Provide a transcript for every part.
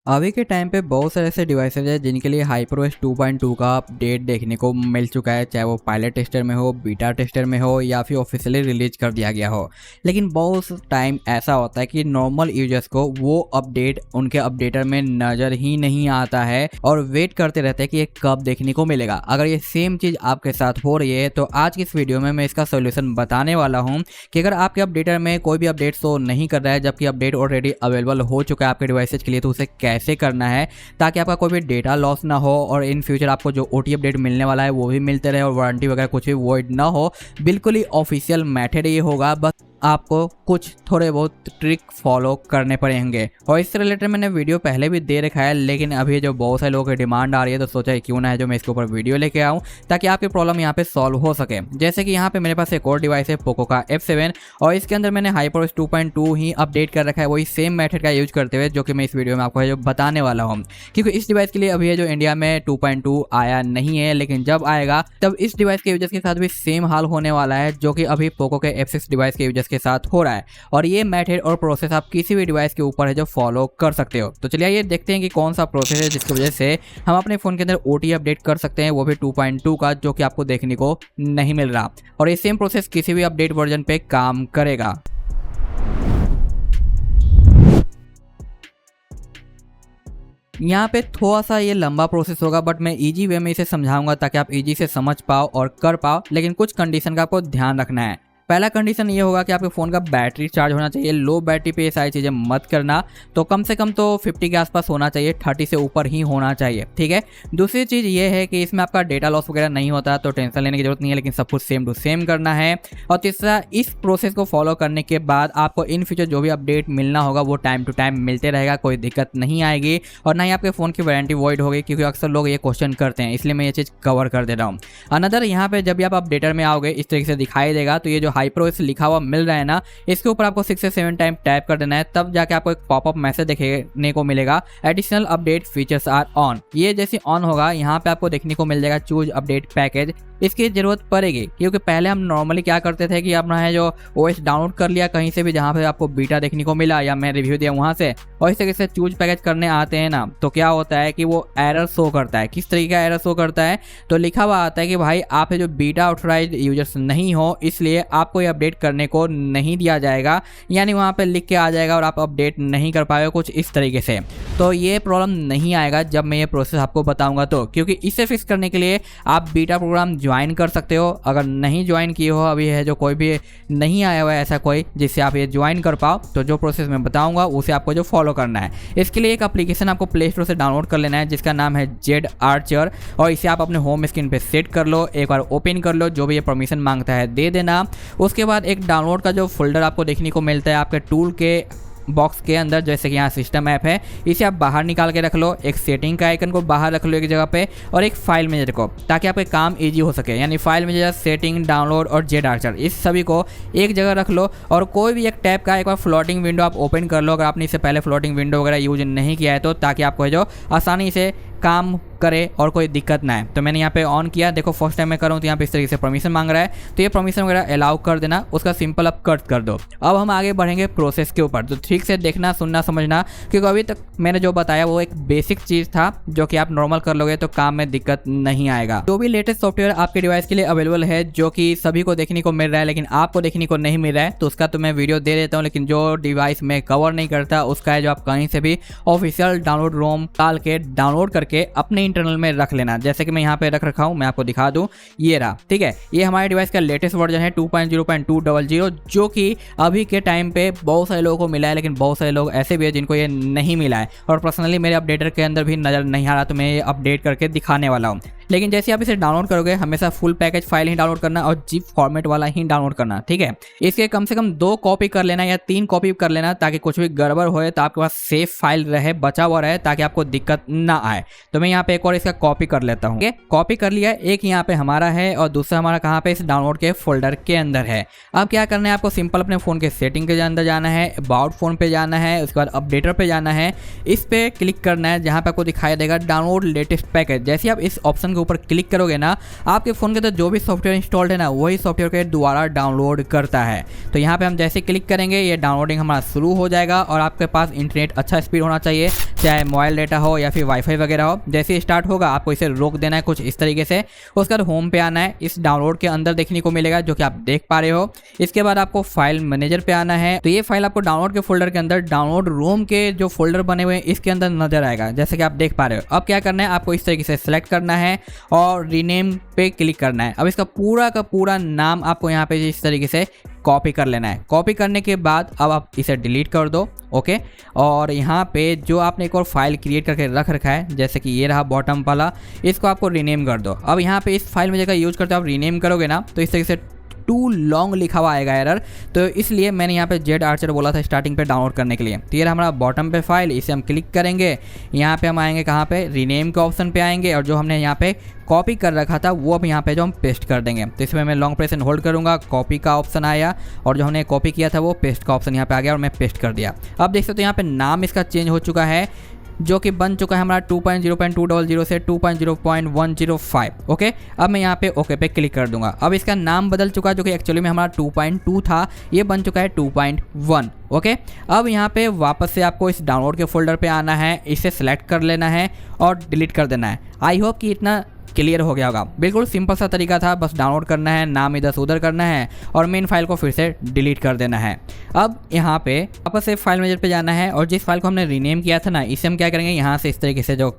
अभी के टाइम पे बहुत सारे ऐसे डिवाइसेज हैं जिनके लिए HyperOS 2.2 का अपडेट देखने को मिल चुका है, चाहे वो पायलट टेस्टर में हो, बीटा टेस्टर में हो या फिर ऑफिशियली रिलीज कर दिया गया हो। लेकिन बहुत टाइम ऐसा होता है कि नॉर्मल यूजर्स को वो अपडेट उनके अपडेटर में नज़र ही नहीं आता है और वेट करते रहते हैं कि ये कब देखने को मिलेगा। अगर ये सेम चीज़ आपके साथ हो रही है तो आज की इस वीडियो में मैं इसका सोल्यूशन बताने वाला हूँ कि अगर आपके अपडेटर में कोई भी अपडेट शो नहीं कर रहा है जबकि अपडेट ऑलरेडी अवेलेबल हो चुका है आपके डिवाइसेज के लिए, तो उसे कैसे करना है ताकि आपका कोई भी डेटा लॉस ना हो और इन फ्यूचर आपको जो OT अपडेट मिलने वाला है वो भी मिलते रहे और वारंटी वगैरह कुछ भी वॉइड ना हो। बिल्कुल ही ऑफिशियल मेथड ये होगा, बस आपको कुछ थोड़े बहुत ट्रिक फॉलो करने पड़ेंगे। और इससे रिलेटेड मैंने वीडियो पहले भी दे रखा है, लेकिन अभी जो बहुत सारे लोगों की डिमांड आ रही है तो सोचा क्यों ना है जो मैं इसके ऊपर वीडियो लेके आऊँ ताकि आपकी प्रॉब्लम यहाँ पे सॉल्व हो सके। जैसे कि यहाँ पे मेरे पास एक और डिवाइस है पोको का F7 और इसके अंदर मैंने HyperOS 2.2 ही अपडेट कर रखा है, वही सेम मेथड का यूज करते हुए जो कि मैं इस वीडियो में आपको जो बताने वाला हूँ। क्योंकि इस डिवाइस के लिए अभी जो इंडिया में 2.2 आया नहीं है, लेकिन जब आएगा तब इस डिवाइस के यूजर्स के साथ भी सेम हाल होने वाला है जो कि अभी पोको के F6 डिवाइस के यूजर्स के साथ हो रहा है। और ये मेथड और प्रोसेस आप किसी भी डिवाइस के ऊपर है जो फॉलो कर सकते हो। तो चलिए ये देखते हैं कि कौन सा प्रोसेस है जिसकी वजह से हम अपने फोन के अंदर OT अपडेट कर सकते हैं, वो भी 2.2 का, जो कि आपको देखने को नहीं मिल रहा। और ये सेम प्रोसेस किसी भी अपडेट वर्जन पे काम करेगा। यहाँ पे थोड़ा सा ये लंबा प्रोसेस होगा, बट मैं इजी वे में इसे समझाऊंगा ताकि आप इजी से समझ पाओ और कर पाओ। लेकिन कुछ कंडीशन का आपको ध्यान रखना है। पहला कंडीशन ये होगा कि आपके फ़ोन का बैटरी चार्ज होना चाहिए। लो बैटरी पे ये सारी चीज़ें मत करना, तो कम से कम तो 50 के आसपास होना चाहिए, 30 से ऊपर ही होना चाहिए, ठीक है। दूसरी चीज़ ये है कि इसमें आपका डेटा लॉस वगैरह नहीं होता, तो टेंशन लेने की जरूरत नहीं है, लेकिन सब कुछ सेम टू सेम करना है। और तीसरा, इस प्रोसेस को फॉलो करने के बाद आपको इन फ्यूचर जो भी अपडेट मिलना होगा वो टाइम टू टाइम मिलते रहेगा, कोई दिक्कत नहीं आएगी और ना ही आपके फ़ोन की वारंटी वॉइड होगी, क्योंकि अक्सर लोग ये क्वेश्चन करते हैं, इसलिए मैं ये चीज़ कवर कर दे रहा हूँ। अनदर, यहाँ पे जब भी आप अपडेटर में आओगे इस तरीके से दिखाई देगा, तो ये जो HyperOS लिखा हुआ मिल रहा है ना, इसके ऊपर आपको 6 से 7 टाइम टैप कर देना है, तब जाके आपको एक पॉपअप मैसेज देखने को मिलेगा, additional update features are on. ये जैसे ऑन होगा यहाँ पे आपको देखने को मिल जाएगा चूज अपडेट पैकेज। इसकी जरूरत पड़ेगी क्योंकि पहले हम नॉर्मली क्या करते थे कि अपना है जो OS डाउनलोड कर लिया कहीं से भी जहाँ पे आपको बीटा देखने को मिला या मैं रिव्यू दिया वहाँ से, और इस तरीके से चूज पैकेज करने आते हैं ना, तो क्या होता है कि वो एरर शो करता है। किस तरीके का एरर शो करता है, तो लिखा हुआ आता है कि भाई आप जो बीटा ऑथराइज्ड यूजर्स नहीं हो, इसलिए आपको ये अपडेट करने को नहीं दिया जाएगा। यानी वहाँ पे लिख के आ जाएगा और आप अपडेट नहीं कर पाएगा, कुछ इस तरीके से। तो ये प्रॉब्लम नहीं आएगा जब मैं ये प्रोसेस आपको बताऊंगा, तो क्योंकि इसे फिक्स करने के लिए आप बीटा प्रोग्राम ज्वाइन कर सकते हो। अगर नहीं ज्वाइन किए हो अभी, है जो कोई भी नहीं आया हुआ है ऐसा कोई जिससे आप ये ज्वाइन कर पाओ, तो जो प्रोसेस मैं बताऊंगा उसे आपको जो फॉलो करना है। इसके लिए एक एप्लीकेशन आपको प्ले स्टोर से डाउनलोड कर लेना है जिसका नाम है जेड आर्चर, और इसे आप अपने होम स्क्रीन पे सेट कर लो, एक बार ओपन कर लो, जो भी ये परमिशन मांगता है दे देना। उसके बाद एक डाउनलोड का जो फोल्डर आपको देखने को मिलता है आपके टूल के बॉक्स के अंदर, जैसे कि यहाँ सिस्टम ऐप है, इसे आप बाहर निकाल के रख लो। एक सेटिंग का आइकन को बाहर रख लो एक जगह पे, और एक फाइल मैनेजर को, ताकि आपके काम इजी हो सके। यानी फाइल मैनेजर, सेटिंग, डाउनलोड और जेड आर्चर, इस सभी को एक जगह रख लो। और कोई भी एक टैब का एक बार फ्लोटिंग विंडो आप ओपन कर लो, अगर आपने इससे पहले फ्लोटिंग विंडो वगैरह यूज नहीं किया है तो, ताकि आपको जो आसानी से काम करे और कोई दिक्कत ना है। तो मैंने यहाँ पे ऑन किया, देखो फर्स्ट टाइम मैं करूँ तो यहाँ पे इस तरीके से परमिशन मांग रहा है, तो ये परमिशन वगैरह अलाउ कर देना, उसका सिंपल आप कट कर दो। अब हम आगे बढ़ेंगे प्रोसेस के ऊपर, तो ठीक से देखना, सुनना, समझना, क्योंकि अभी तक मैंने जो बताया वो एक बेसिक चीज़ था जो कि आप नॉर्मल कर लोगे तो काम में दिक्कत नहीं आएगा। जो भी लेटेस्ट सॉफ्टवेयर आपके डिवाइस के लिए अवेलेबल है जो कि सभी को देखने को मिल रहा है लेकिन आपको देखने को नहीं मिल रहा है, तो उसका तो मैं वीडियो दे देता हूँ, लेकिन जो डिवाइस में कवर नहीं करता उसका है जो आप कहीं से भी ऑफिशियल डाउनलोड रोम डाल के डाउनलोड करके अपने इंटरनल में रख लेना। जैसे कि मैं यहाँ पे रख रखा हूँ, मैं आपको दिखा दूं, ये रहा, ठीक है। ये हमारे डिवाइस का लेटेस्ट वर्जन है 2.0.200, जो कि अभी के टाइम पे बहुत सारे लोगों को मिला है, लेकिन बहुत सारे लोग ऐसे भी है जिनको ये नहीं मिला है। और पर्सनली मेरे अपडेटर के अंदर भी नजर नहीं आ रहा, तो मैं ये अपडेट करके दिखाने वाला हूँ। लेकिन जैसे आप इसे डाउनलोड करोगे हमेशा फुल पैकेज फाइल ही डाउनलोड करना और जिप फॉर्मेट वाला ही डाउनलोड करना, ठीक है। इसके कम से कम 2 कॉपी कर लेना या 3 कॉपी कर लेना, ताकि कुछ भी गड़बड़ होए तो आपके पास सेफ फाइल रहे, बचा हुआ रहे, ताकि आपको दिक्कत ना आए। तो मैं यहाँ पे एक और इसका कॉपी कर लेता हूँ। कॉपी कर लिया, एक यहाँ पे हमारा है और दूसरा हमारा कहाँ पे, इस डाउनलोड के फोल्डर के अंदर है। अब क्या करना है, आपको सिंपल अपने फोन के सेटिंग के अंदर जाना है, अबाउट फोन पे जाना है, उसके बाद अपडेटर पे जाना है, इस पे क्लिक करना है, जहाँ पे आपको दिखाई देगा डाउनलोड लेटेस्ट पैकेज। जैसे आप इस ऑप्शन के ऊपर क्लिक करोगे ना, आपके फ़ोन के अंदर जो भी सॉफ्टवेयर इंस्टॉल्ड है ना वही सॉफ्टवेयर के दोबारा डाउनलोड करता है। तो यहाँ पे हम जैसे क्लिक करेंगे ये डाउनलोडिंग हमारा शुरू हो जाएगा और आपके पास इंटरनेट अच्छा स्पीड होना चाहिए, चाहे मोबाइल डेटा हो या फिर वाईफाई वगैरह हो। जैसे ही स्टार्ट होगा आपको इसे रोक देना है कुछ इस तरीके से। उसके बाद होम पे आना है, इस डाउनलोड के अंदर देखने को मिलेगा जो कि आप देख पा रहे हो। इसके बाद आपको फाइल मैनेजर पे आना है, तो ये फाइल आपको डाउनलोड के फोल्डर के अंदर डाउनलोड रोम के जो फोल्डर बने हुए हैं इसके अंदर नजर आएगा, जैसे कि आप देख पा रहे हो। अब क्या करना है, आपको इस तरीके से सिलेक्ट करना है और रीनेम पे क्लिक करना है। अब इसका पूरा का पूरा नाम आपको यहाँ पे इस तरीके से कॉपी कर लेना है। कॉपी करने के बाद अब आप इसे डिलीट कर दो, ओके। और यहाँ पे जो आपने एक और फाइल क्रिएट करके रख रखा है, जैसे कि ये रहा बॉटम वाला, इसको आपको रीनेम कर दो। अब यहाँ पे इस फाइल में जगह यूज करते हो आप रीनेम करोगे ना तो इस तरीके से टू लॉन्ग लिखा हुआ आएगा एरर, तो इसलिए मैंने यहाँ पे जेड आर्चर बोला था स्टार्टिंग पे डाउनलोड करने के लिए। तो ये हमारा बॉटम पे फाइल, इसे हम क्लिक करेंगे, यहाँ पे हम आएंगे कहाँ पे, रीनेम के ऑप्शन पे आएंगे और जो हमने यहाँ पे कॉपी कर रखा था वो अब यहाँ पे जो हम पेस्ट कर देंगे। तो इसमें मैं लॉन्ग प्रेस एंड होल्ड करूँगा, कॉपी का ऑप्शन आया और जो हमने कॉपी किया था वो पेस्ट का ऑप्शन यहाँ पे आ गया और मैं पेस्ट कर दिया। अब देख सकते हो यहाँ पे नाम इसका चेंज हो चुका है, जो कि बन चुका है हमारा 2.0.200 से 2.0.105, ओके। अब मैं यहाँ पे ओके पे क्लिक कर दूंगा। अब इसका नाम बदल चुका है, जो कि एक्चुअली में हमारा 2.2 था, ये बन चुका है 2.1, ओके। अब यहाँ पे वापस से आपको इस डाउनलोड के फोल्डर पे आना है, इसे सेलेक्ट कर लेना है और डिलीट कर देना है। आई होप कि इतना क्लियर हो गया होगा। बिल्कुल सिंपल सा तरीका था, बस डाउनलोड करना है, नाम इधर से उधर करना है और मेन फाइल को फिर से डिलीट कर देना है। अब यहाँ पे वापस से फाइल मैनेजर पे जाना है और जिस फाइल को हमने रीनेम किया था ना, इसे हम क्या करेंगे, यहाँ से इस तरीके से जो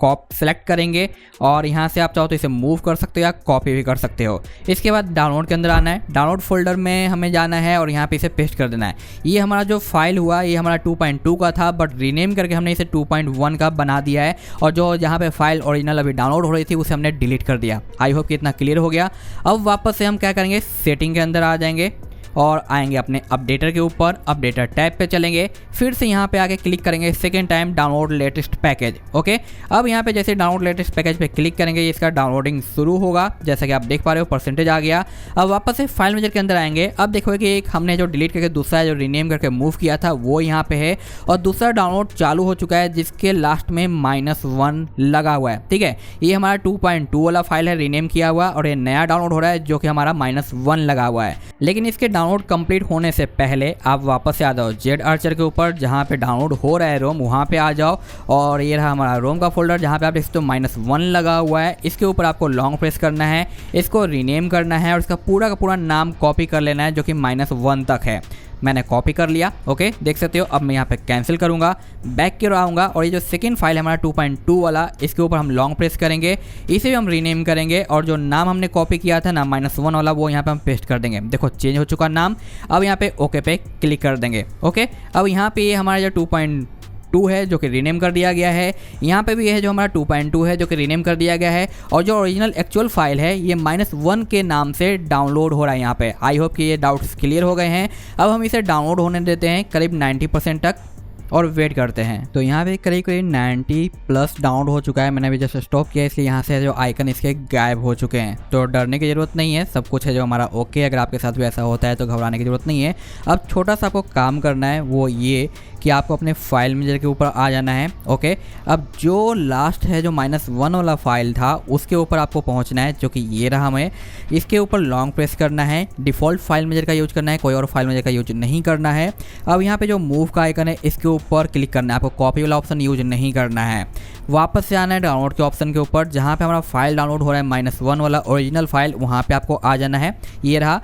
कॉप सेलेक्ट करेंगे और यहाँ से आप चाहो तो इसे मूव कर सकते हो या कॉपी भी कर सकते हो। इसके बाद डाउनलोड के अंदर आना है, डाउनलोड फोल्डर में हमें जाना है और यहाँ पे इसे पेस्ट कर देना है। ये हमारा जो फाइल हुआ ये हमारा 2.2 का था, बट रीनेम करके हमने इसे 2.1 का बना दिया है और जो यहाँ पे फाइल ओरिजिनल अभी डाउनलोड हो रही थी उसे हमने डिलीट कर दिया। आई होप कि इतना क्लियर हो गया। अब वापस से हम क्या करेंगे, सेटिंग के अंदर आ जाएंगे और आएंगे अपने अपडेटर के ऊपर, अपडेटर टैब पे चलेंगे, फिर से यहाँ पे आके क्लिक करेंगे second time download latest package, okay. अब यहाँ पे जैसे डाउनलोड लेटेस्ट पैकेज पे क्लिक करेंगे इसका डाउनलोडिंग शुरू होगा, जैसा कि आप देख पा रहे हो परसेंटेज आ गया। अब वापस से फाइल मैनेजर के अंदर आएंगे, अब देखोगे कि एक हमने जो डिलीट करके दूसरा जो रीनेम करके मूव किया था वो यहाँ पे है और दूसरा डाउनलोड चालू हो चुका है जिसके लास्ट में -1 लगा हुआ है, ठीक है। ये हमारा 2.2 वाला फाइल है रीनेम किया हुआ और ये नया डाउनलोड हो रहा है जो कि हमारा -1 लगा हुआ है। लेकिन इसके डाउनलोड कंप्लीट होने से पहले आप वापस से आ जाओ जेड आर्चर के ऊपर, जहाँ पे डाउनलोड हो रहा है रोम वहाँ पे आ जाओ और ये रहा हमारा रोम का फोल्डर जहाँ पे आप देख सकते हो -1 लगा हुआ है। इसके ऊपर आपको लॉन्ग प्रेस करना है, इसको रीनेम करना है और इसका पूरा का पूरा नाम कॉपी कर लेना है जो कि -1 तक है। मैंने कॉपी कर लिया, ओके, देख सकते हो। अब मैं यहाँ पे कैंसिल करूँगा, बैक की ओर आऊँगा और ये जो सेकंड फाइल है हमारा 2.2 वाला, इसके ऊपर हम लॉन्ग प्रेस करेंगे, इसे भी हम रीनेम करेंगे और जो नाम हमने कॉपी किया था ना -1 वाला वो यहाँ पे हम पेस्ट कर देंगे। देखो चेंज हो चुका नाम। अब यहाँ पे ओके पे क्लिक कर देंगे, ओके। अब यहाँ पे ये हमारा जो 2.2 है जो कि रीनेम कर दिया गया है, यहाँ पे भी ये है जो हमारा 2.2 है जो कि रीनेम कर दिया गया है और जो ओरिजिनल एक्चुअल फाइल है ये -1 के नाम से डाउनलोड हो रहा है यहाँ पे। आई होप कि ये डाउट्स क्लियर हो गए हैं। अब हम इसे डाउनलोड होने देते हैं करीब 90% तक और वेट करते हैं। तो यहाँ पे करीब 90+ डाउनलोड हो चुका है। मैंने अभी जस्ट स्टॉप किया इसलिए यहाँ से जो आइकन इसके गायब हो चुके हैं। तो डरने की ज़रूरत नहीं है, सब कुछ है जो हमारा ओके। अगर आपके साथ भी ऐसा होता है तो घबराने की ज़रूरत नहीं है। अब छोटा सा आपको काम करना है वो ये कि आपको अपने फाइल मैनेजर के ऊपर आ जाना है, ओके। अब जो लास्ट है जो -1 वाला फाइल था उसके ऊपर आपको पहुंचना है जो कि ये रहा। हमें इसके ऊपर लॉन्ग प्रेस करना है, डिफ़ॉल्ट फाइल मैनेजर का यूज करना है, कोई और फाइल मैनेजर का यूज नहीं करना है। अब यहाँ पे जो मूव का आइकन है इसके ऊपर क्लिक करना है, आपको कॉपी वाला ऑप्शन यूज नहीं करना है। वापस से आना है डाउनलोड के ऑप्शन के ऊपर, जहाँ पे हमारा फाइल डाउनलोड हो रहा है -1 वाला ओरिजिनल फाइल, वहाँ पे आपको आ जाना है, ये रहा।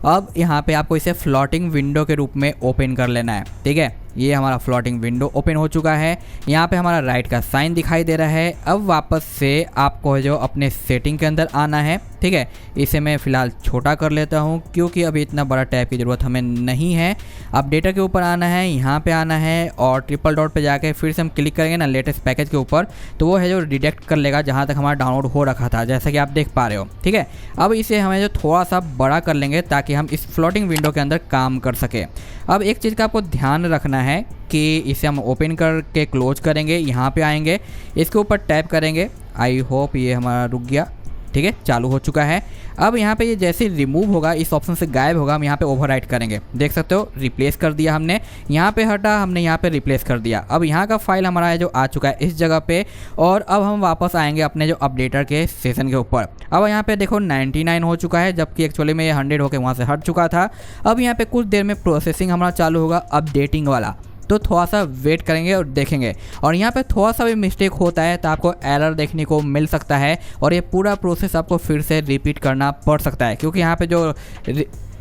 अब यहाँ पे आपको इसे फ्लोटिंग विंडो के रूप में ओपन कर लेना है, ठीक है। ये हमारा फ्लोटिंग विंडो ओपन हो चुका है। यहाँ पे हमारा राइट का साइन दिखाई दे रहा है। अब वापस से आपको जो अपने सेटिंग के अंदर आना है, ठीक है। इसे मैं फ़िलहाल छोटा कर लेता हूँ क्योंकि अभी इतना बड़ा टैब की ज़रूरत हमें नहीं है। अपडेटर के ऊपर आना है, यहाँ पे आना है और ट्रिपल डॉट पे जाके फिर से हम क्लिक करेंगे ना लेटेस्ट पैकेज के ऊपर, तो वो है जो डिटेक्ट कर लेगा जहाँ तक हमारा डाउनलोड हो रखा था, जैसा कि आप देख पा रहे हो, ठीक है। अब इसे हमें जो थोड़ा सा बड़ा कर लेंगे ताकि हम इस फ्लोटिंग विंडो के अंदर काम कर सके। अब एक चीज़ का आपको ध्यान रखना है कि इसे हम ओपन करके क्लोज करेंगे, यहाँ पे आएंगे, इसके ऊपर टैप करेंगे। आई होप ये हमारा रुक गया, ठीक है, चालू हो चुका है। अब यहाँ पे ये जैसे रिमूव होगा, इस ऑप्शन से गायब होगा, हम यहाँ पे ओवरराइट करेंगे। देख सकते हो रिप्लेस कर दिया हमने, यहाँ पे हटा, हमने यहाँ पे रिप्लेस कर दिया। अब यहाँ का फाइल हमारा है जो आ चुका है इस जगह पे। और अब हम वापस आएंगे अपने जो अपडेटर के सेशन के ऊपर। अब यहाँ पे देखो 99 हो चुका है, जबकि एक्चुअली में ये 100 होकर वहाँ से हट चुका था। अब यहाँ पे कुछ देर में प्रोसेसिंग हमारा चालू होगा अपडेटिंग वाला, तो थोड़ा सा वेट करेंगे और देखेंगे। और यहाँ पे थोड़ा सा भी मिस्टेक होता है तो आपको एरर देखने को मिल सकता है और ये पूरा प्रोसेस आपको फिर से रिपीट करना पड़ सकता है, क्योंकि यहाँ पे जो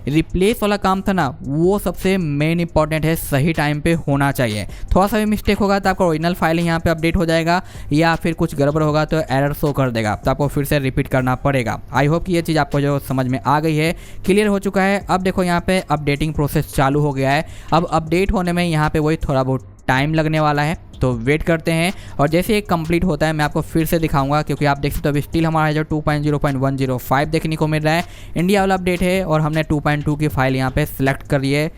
रिप्लेस वाला काम था ना, वो सबसे मेन इंपॉर्टेंट है, सही टाइम पे होना चाहिए। थोड़ा सा भी मिस्टेक होगा तो आपका ओरिजिनल फाइल यहाँ पे अपडेट हो जाएगा, या फिर कुछ गड़बड़ होगा तो एरर शो कर देगा, तो आपको फिर से रिपीट करना पड़ेगा। आई होप कि ये चीज़ आपको जो समझ में आ गई है, क्लियर हो चुका है। अब देखो यहाँ पे अपडेटिंग प्रोसेस चालू हो गया है। अब अपडेट होने में यहाँ पे वही थोड़ा बहुत टाइम लगने वाला है, तो वेट करते हैं। और जैसे ये कंप्लीट होता है मैं आपको फिर से दिखाऊंगा, क्योंकि आप देख सकते हो अभी स्टिल हमारा जो 2.0.105 देखने को मिल रहा है, इंडिया वाला अपडेट है। और हमने 2.2 की फाइल यहाँ पे सिलेक्ट करी है,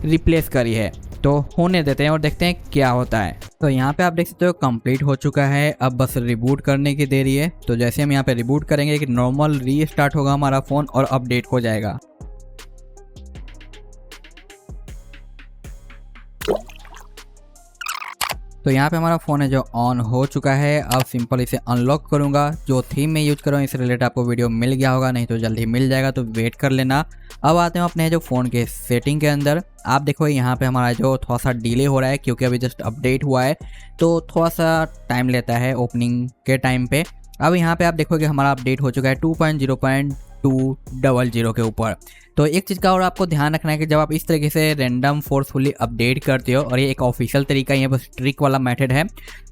रिप्लेस करी है, तो होने देते हैं और देखते हैं क्या होता है। तो यहाँ पे आप देख सकते हो कंप्लीट हो चुका है, अब बस रिबूट करने की देरी है। तो जैसे हम यहाँ पे रिबूट करेंगे कि नॉर्मल रीस्टार्ट होगा हमारा फ़ोन और अपडेट हो जाएगा। तो यहाँ पे हमारा फ़ोन है जो ऑन हो चुका है। अब सिंपल इसे अनलॉक करूँगा। जो थीम में यूज करूँ इससे रिलेटेड आपको वीडियो मिल गया होगा, नहीं तो जल्दी मिल जाएगा, तो वेट कर लेना। अब आते हैं अपने जो फ़ोन के सेटिंग के अंदर। आप देखो यहाँ पे हमारा जो थोड़ा सा डिले हो रहा है, क्योंकि अभी जस्ट अपडेट हुआ है तो थोड़ा सा टाइम लेता है ओपनिंग के टाइम पे। अब यहाँ पे आप देखोगे हमारा अपडेट हो चुका है 2.0.200 के ऊपर। तो एक चीज़ का और आपको ध्यान रखना है कि जब आप इस तरीके से रैंडम फोर्सफुली अपडेट करते हो, और ये एक ऑफिशियल तरीका ही है, बस ट्रिक वाला मेथड है,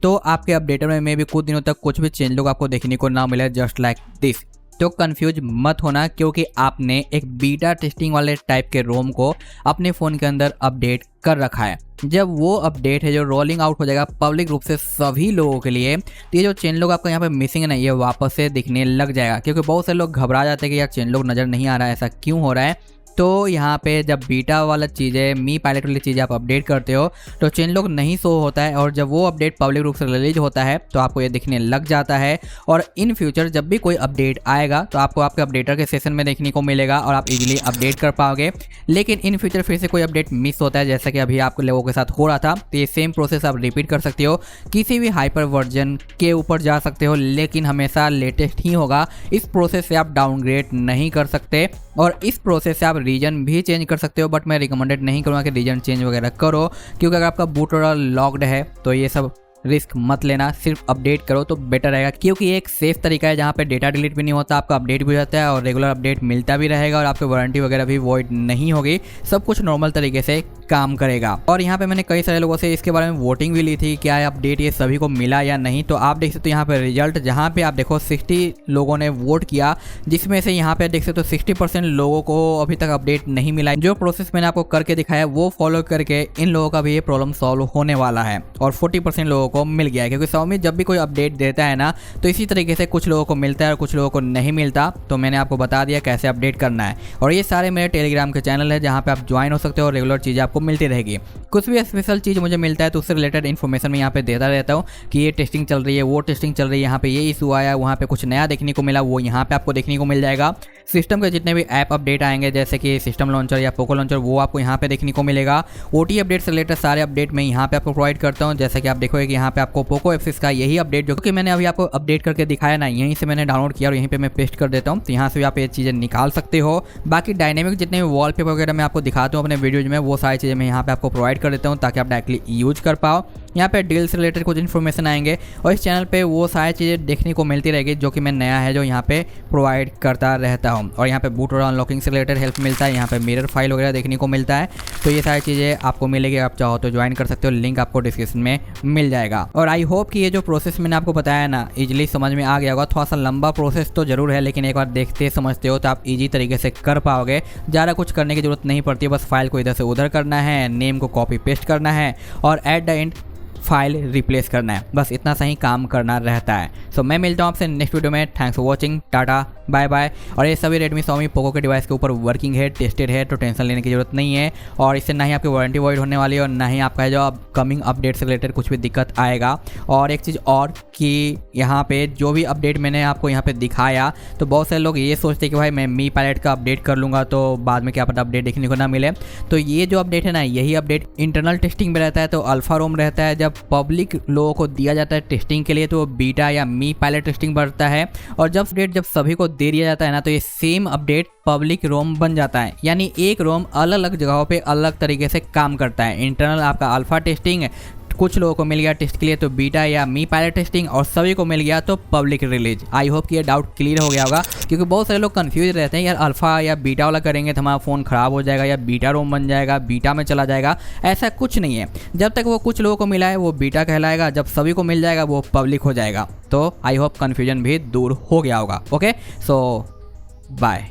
तो आपके अपडेटर में भी कुछ दिनों तक कुछ भी चेंज लोग आपको देखने को ना मिले, जस्ट लाइक दिस। तो कंफ्यूज मत होना, क्योंकि आपने एक बीटा टेस्टिंग वाले टाइप के रोम को अपने फ़ोन के अंदर अपडेट कर रखा है। जब वो अपडेट है जो रोलिंग आउट हो जाएगा पब्लिक रूप से सभी लोगों के लिए, तो ये जो चेन लोग आपका यहाँ पे मिसिंग है ना, ये वापस से दिखने लग जाएगा। क्योंकि बहुत से लोग घबरा जाते हैं कि यार चेन लोग नज़र नहीं आ रहा है, ऐसा क्यों हो रहा है। तो यहाँ पे जब बीटा वाला चीज़ें, मी पायलट वाली चीज़ें आप अपडेट करते हो तो चेन लॉक नहीं शो होता है, और जब वो अपडेट पब्लिक रूप से रिलीज होता है तो आपको ये दिखने लग जाता है। और इन फ्यूचर जब भी कोई अपडेट आएगा तो आपको आपके अपडेटर के सेशन में देखने को मिलेगा और आप इजीली अपडेट कर पाओगे। लेकिन इन फ्यूचर फिर से कोई अपडेट मिस होता है, जैसा कि अभी आपके लोगों के साथ हो रहा था, तो ये सेम प्रोसेस आप रिपीट कर सकते हो। किसी भी हाइपर वर्जन के ऊपर जा सकते हो, लेकिन हमेशा लेटेस्ट ही होगा। इस प्रोसेस से आप डाउनग्रेड नहीं कर सकते, और इस प्रोसेस से आप रीजन भी चेंज कर सकते हो, बट मैं रिकमेंडेड नहीं करूँगा कि रीजन चेंज वगैरह करो, क्योंकि अगर आपका बूट लॉक्ड है तो ये सब रिस्क मत लेना, सिर्फ अपडेट करो तो बेटर रहेगा। क्योंकि ये एक सेफ तरीका है जहाँ पे डेटा डिलीट भी नहीं होता, आपका अपडेट भी हो जाता है और रेगुलर अपडेट मिलता भी रहेगा, और आपकी वारंटी वगैरह भी वॉइड नहीं होगी, सब कुछ नॉर्मल तरीके से काम करेगा। और यहाँ पे मैंने कई सारे लोगों से इसके बारे में वोटिंग भी ली थी, क्या अपडेट ये सभी को मिला या नहीं। तो आप देख सकते हो यहाँ पे रिजल्ट, जहाँ पे आप देखो 60 लोगों ने वोट किया, जिसमें से यहाँ पे देख सकते हो 60% लोगों को अभी तक अपडेट नहीं मिला। जो प्रोसेस मैंने आपको करके दिखाया वो फॉलो करके इन लोगों का भी ये प्रॉब्लम सॉल्व होने वाला है, और 40% लोगों को मिल गया है। क्योंकि Xiaomi जब भी कोई अपडेट देता है ना, तो इसी तरीके से कुछ लोगों को मिलता है और कुछ लोगों को नहीं मिलता। तो मैंने आपको बता दिया कैसे अपडेट करना है, और ये सारे मेरे टेलीग्राम के चैनल है जहाँ पे आप ज्वाइन हो सकते हो और रेगुलर चीज़ें आपको मिलती रहेगी। कुछ भी स्पेशल चीज़ मुझे मिलता है तो उससे रिलेटेड इन्फॉर्मेशन मैं यहाँ पे देता रहता हूँ कि ये टेस्टिंग चल रही है, वो टेस्टिंग चल रही है, यहाँ पे ये इशू आया, वहाँ पे कुछ नया देखने को मिला, वो यहाँ पे आपको देखने को मिल जाएगा। सिस्टम के जितने भी ऐप अपडेट आएंगे, जैसे कि सिस्टम लॉन्चर या पोको लॉन्चर, वो आपको यहाँ पे देखने को मिलेगा। OT अपडेट से रिलेटेड सारे अपडेट मैं यहाँ पे आपको प्रोवाइड करता हूँ। जैसे कि आप देखोगे कि यहाँ पे आपको पोको F6 का यही अपडेट जो कि मैंने अभी आपको अपडेट करके दिखाया ना, यहीं से मैंने डाउनलोड किया और यहीं पे मैं पेस्ट कर देता हूँ, तो यहाँ से भी आप ये चीज़ें निकाल सकते हो। बाकी डायनेमिक जितने भी वॉलपेपर वगैरह मैं आपको दिखाता हूँ अपने वीडियोज में, वो सारी चीज़ें मैं यहाँ पे आपको प्रोवाइड कर देता हूँ ताकि आप डायरेक्टली यूज कर पाओ। यहाँ पे डील से रिलेटेड कुछ इन्फॉर्मेशन आएंगे, और इस चैनल पे वो सारी चीज़ें देखने को मिलती रहेगी जो कि मैं नया है जो यहाँ पे प्रोवाइड करता रहता हूँ। और यहाँ पे बूट और अनलॉकिंग से रिलेटेड हेल्प मिलता है, यहाँ पे मिरर फाइल वगैरह देखने को मिलता है। तो ये सारी चीज़ें आपको मिलेगी, आप चाहो तो ज्वाइन कर सकते हो, लिंक आपको डिस्क्रिप्शन में मिल जाएगा। और आई होप कि ये जो प्रोसेस मैंने आपको बताया ना, इजीली समझ में आ गया होगा। थोड़ा सा लंबा प्रोसेस तो जरूर है, लेकिन एक बार देखते समझते हो तो आप ईजी तरीके से कर पाओगे। ज़्यादा कुछ करने की जरूरत नहीं पड़ती, बस फाइल को इधर से उधर करना है, नेम को कॉपी पेस्ट करना है, और at the end file replace करना है, बस इतना सही काम करना रहता है। सो मैं मिलता हूँ आपसे नेक्स्ट वीडियो में। Thanks for watching, tata bye bye. और ये सभी रेडमी Xiaomi पोको के डिवाइस के ऊपर वर्किंग है, टेस्टेड है, तो टेंशन लेने की जरूरत नहीं है। और इससे ना ही आपकी वारंटी वॉइड होने वाली है और ना ही आपका जो अपकमिंग अपडेट से रिलेटेड कुछ भी दिक्कत आएगा। और एक चीज़ और कि यहाँ पे जो भी अपडेट मैंने आपको यहाँ पे दिखाया, तो बहुत सारे लोग ये सोचते हैं कि भाई मैं मी पायलट का अपडेट कर लूँगा तो बाद में क्या पता अपडेट देखने को ना मिले। तो ये जो अपडेट है ना, यही अपडेट इंटरनल टेस्टिंग में रहता है, तो अल्फा रोम रहता है। जब पब्लिक लोगों को दिया जाता है टेस्टिंग के लिए तो बीटा या मी पायलट टेस्टिंग बढ़ता है। और जब अपडेट जब सभी को दे दिया जाता है ना, तो ये सेम अपडेट पब्लिक रोम बन जाता है। यानी एक रोम अलग अलग जगहों पे अलग तरीके से काम करता है। इंटरनल आपका अल्फा टेस्टिंग, कुछ लोगों को मिल गया टेस्ट के लिए तो बीटा या मी पायलट टेस्टिंग, और सभी को मिल गया तो पब्लिक रिलीज। आई होप कि ये डाउट क्लियर हो गया होगा, क्योंकि बहुत सारे लोग कंफ्यूज रहते हैं यार अल्फा या बीटा वाला करेंगे तो हमारा फ़ोन ख़राब हो जाएगा या बीटा रोम बन जाएगा, बीटा में चला जाएगा। ऐसा कुछ नहीं है। जब तक वो कुछ लोगों को मिला है वो बीटा कहलाएगा, जब सभी को मिल जाएगा वो पब्लिक हो जाएगा। तो आई होप कन्फ्यूजन भी दूर हो गया होगा। ओके, सो बाय।